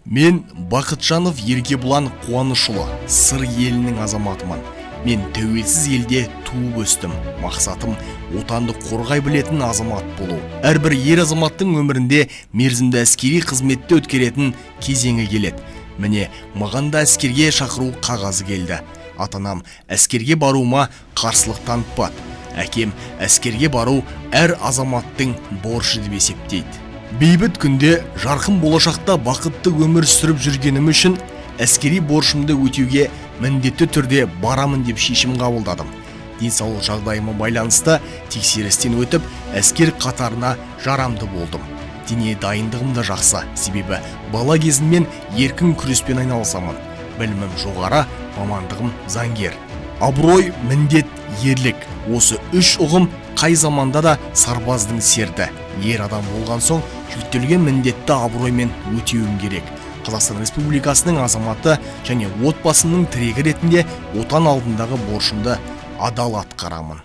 Мен Бақытжанов Еркебұлан Қуанышұлы, Сыр елінің азаматымын. Мен тәуелсіз елде туып өстім. Мақсатым отанды қорғай білетін азамат болу. Әрбір ер азаматтың өмірінде мерзімді әскери қызметте өткеретін кезеңі келеді. Міне, маған да әскерге шақыру қағазы келді. Атанам әскерге баруыма қарсылық танытпады. Әкем әскерге бару әр азаматтың борышы деп есептейді. Бейбіт күнде, жарқын болашақта бақытты өмір сүріп жүргенім үшін әскери борышымды өтеуге міндетті түрде барамын деп шешім қабылдадым. Денсаулық жағдайыма байланысты тексерістен өтіп, әскер қатарына жарамды болдым. Дене дайындығым да жақсы, себебі бала кезімнен еркін күреспен айналысамын. Білімім жоғары, мамандығым заңгер. Абырой, міндет, ерлік. Осы үш ұғым қай заманда да сарбаздың серді. Ер адам болған соң жүктелген міндетті абыроймен өтеуім керек. Қазақстан Республикасының азаматы және отбасының тірегі ретінде отан алдындағы борышымды адал атқарамын.